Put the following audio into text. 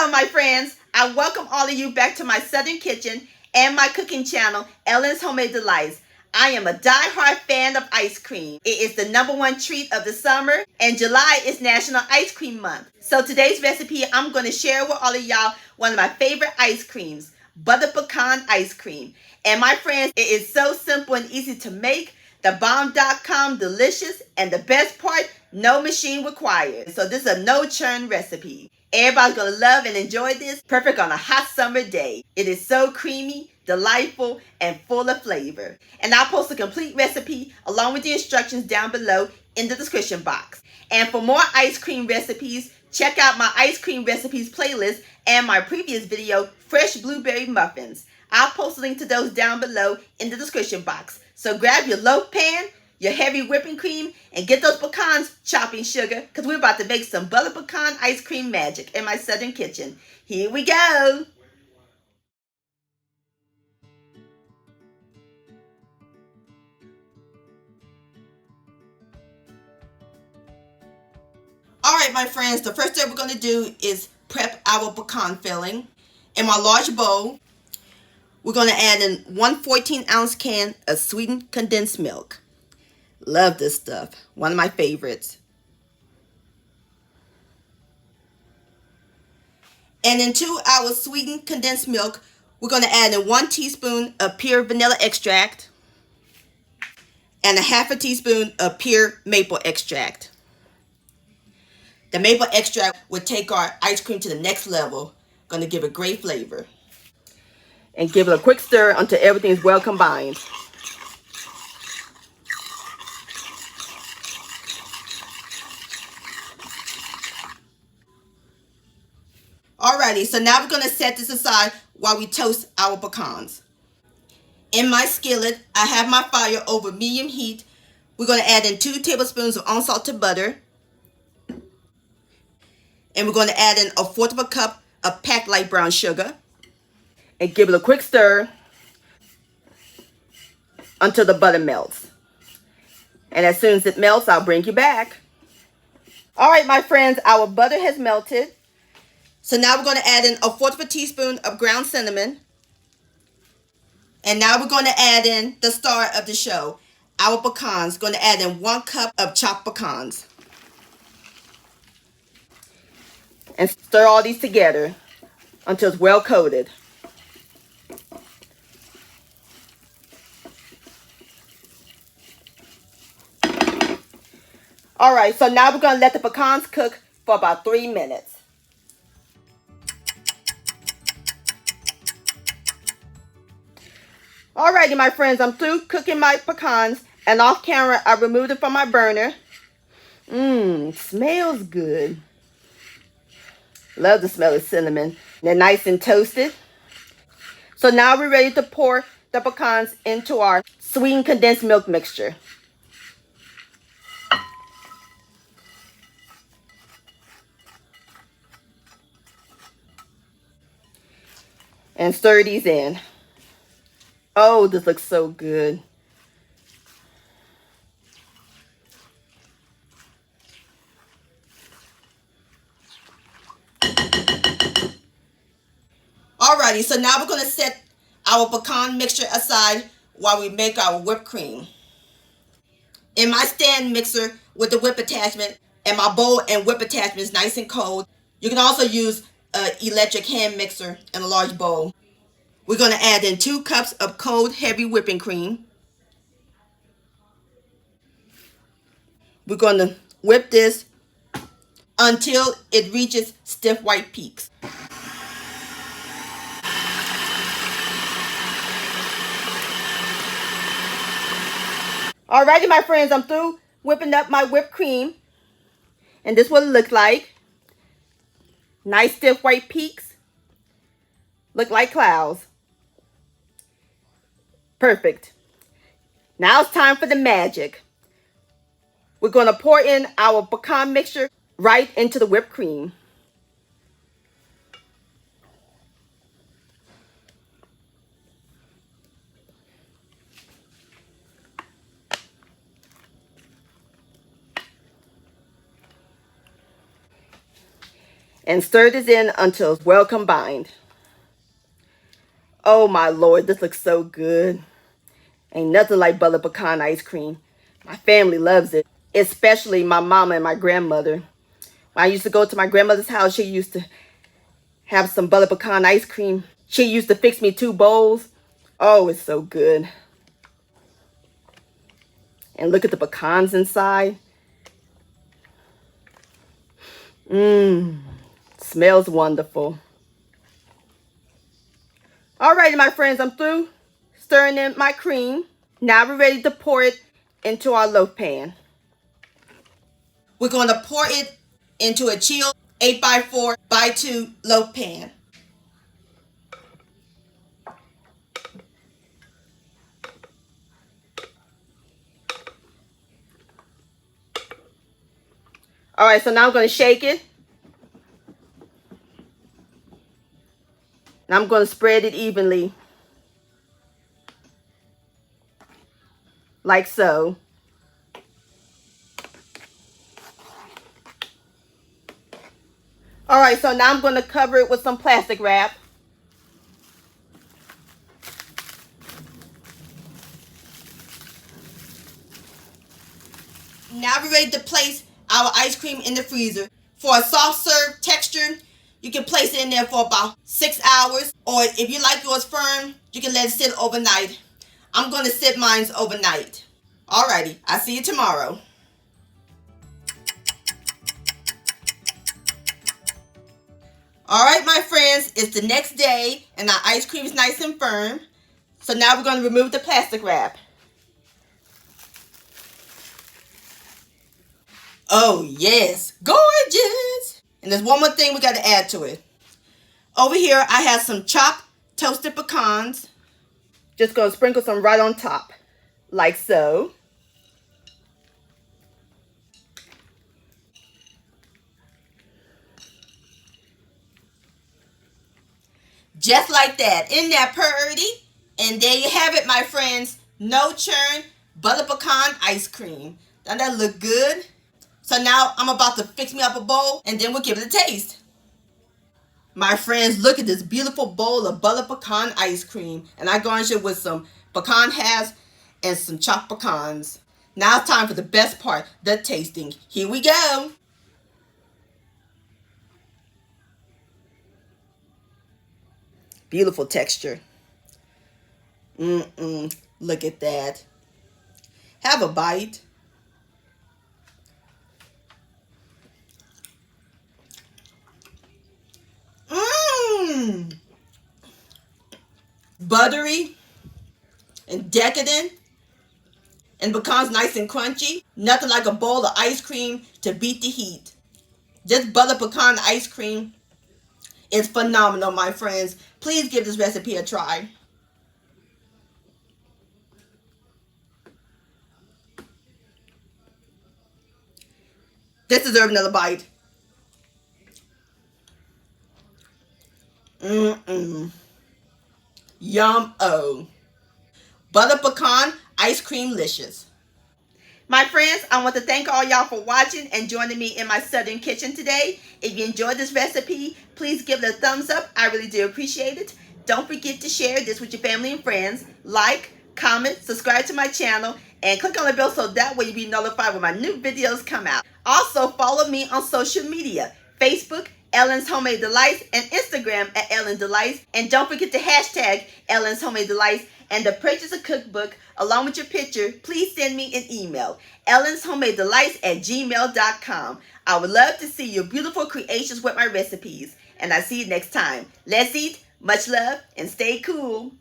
Hello, my friends. I welcome all of you back to my Southern kitchen and my cooking channel, Ellen's Homemade Delights. I am a die-hard fan of ice cream. It is the #1 treat of the summer, and July is National Ice Cream Month. So today's recipe, I'm going to share with all of y'all one of my favorite ice creams, butter pecan ice cream. And my friends, it is so simple and easy to make. The bomb.com delicious, and the best part, no machine required. So this is a no churn recipe. Everybody's gonna love and enjoy this. Perfect on a hot summer day. It is so creamy, delightful, and full of flavor. And I'll post a complete recipe along with the instructions down below in the description box. And for more ice cream recipes, check out my ice cream recipes playlist and my previous video, Fresh Blueberry Muffins. I'll post a link to those down below in the description box. So grab your loaf pan, your heavy whipping cream, and get those pecans chopping sugar, because we're about to make some butter pecan ice cream magic in my Southern kitchen. Here we go. All right, my friends, the first thing we're going to do is prep our pecan filling. In my large bowl, we're going to add in 1 14-ounce can of sweetened condensed milk. Love this stuff. One of my favorites. And into our sweetened condensed milk, we're going to add in 1 teaspoon of pure vanilla extract and a half a teaspoon of pure maple extract. The maple extract will take our ice cream to the next level. Going to give it great flavor. And give it a quick stir until everything is well combined. Alrighty, so now we're going to set this aside while we toast our pecans. In my skillet, I have my fire over medium heat. We're going to add in 2 tablespoons of unsalted butter. And we're going to add in 1/4 cup of packed light brown sugar. And give it a quick stir until the butter melts. And as soon as it melts, I'll bring you back. Alright, my friends, our butter has melted. So now we're going to add in 1/4 teaspoon of ground cinnamon. And now we're going to add in the star of the show, our pecans. Going to add in 1 cup of chopped pecans. And stir all these together until it's well coated. Alright, so now we're going to let the pecans cook for about 3 minutes. Alrighty, my friends, I'm through cooking my pecans, and off camera, I removed it from my burner. Smells good. Love the smell of cinnamon. They're nice and toasted. So now we're ready to pour the pecans into our sweetened condensed milk mixture. And stir these in. Oh, this looks so good. Alrighty, so now we're going to set our pecan mixture aside while we make our whipped cream. In my stand mixer with the whip attachment, and my bowl and whip attachment is nice and cold. You can also use an electric hand mixer in a large bowl. We're going to add in 2 cups of cold, heavy whipping cream. We're going to whip this until it reaches stiff white peaks. Alrighty, my friends, I'm through whipping up my whipped cream. And this is what it looks like. Nice stiff white peaks. Look like clouds. Perfect. Now it's time for the magic. We're going to pour in our pecan mixture right into the whipped cream. and stir this in until it's well combined. Oh my Lord, this looks so good. Ain't nothing like butter pecan ice cream. My family loves it, especially my mama and my grandmother. When I used to go to my grandmother's house, she used to have some butter pecan ice cream. She used to fix me 2 bowls. Oh, it's so good. And look at the pecans inside. Smells wonderful. Alrighty, my friends, I'm through stirring in my cream. Now we're ready to pour it into our loaf pan. We're going to pour it into a chilled 8x4x2 loaf pan. Alright, so now I'm going to shake it. And I'm going to spread it evenly. Like so. Alright, so now I'm going to cover it with some plastic wrap. Now we're ready to place our ice cream in the freezer. For a soft serve texture, you can place it in there for about 6 hours. Or if you like yours firm, you can let it sit overnight. I'm going to sit mine overnight. Alrighty, I'll see you tomorrow. Alright, my friends, it's the next day and our ice cream is nice and firm. So now we're going to remove the plastic wrap. Oh yes, gorgeous! And there's one more thing we got to add to it. Over here I have some chopped toasted pecans. Just going to sprinkle some right on top, like so. Just like that. Isn't that pretty? And there you have it, my friends. No churn butter pecan ice cream. Doesn't that look good? So now I'm about to fix me up a bowl and then we'll give it a taste. My friends, look at this beautiful bowl of butter pecan ice cream. And I garnish it with some pecan halves and some chopped pecans. Now it's time for the best part, the tasting. Here we go. Beautiful texture. Look at that. Have a bite. Buttery and decadent and pecans nice and crunchy. Nothing like a bowl of ice cream to beat the heat. This butter pecan ice cream is phenomenal, my friends. Please give this recipe a try. This deserves another bite. Yum-o. Butter pecan ice cream licious. My friends, I want to thank all y'all for watching and joining me in my southern kitchen today. If you enjoyed this recipe, please give it a thumbs up. I really do appreciate it. Don't forget to share this with your family and friends. Like, comment, subscribe to my channel, and click on the bell so that way you'll be notified when my new videos come out. Also, follow me on social media, Facebook, Ellen's Homemade Delights, and Instagram at Ellen Delights. And don't forget to hashtag Ellen's Homemade Delights. And to purchase a cookbook along with your picture, please send me an email, ellenshomemade@gmail.com. I would love to see your beautiful creations with my recipes. And I'll see you next time. Let's eat, much love, and stay cool.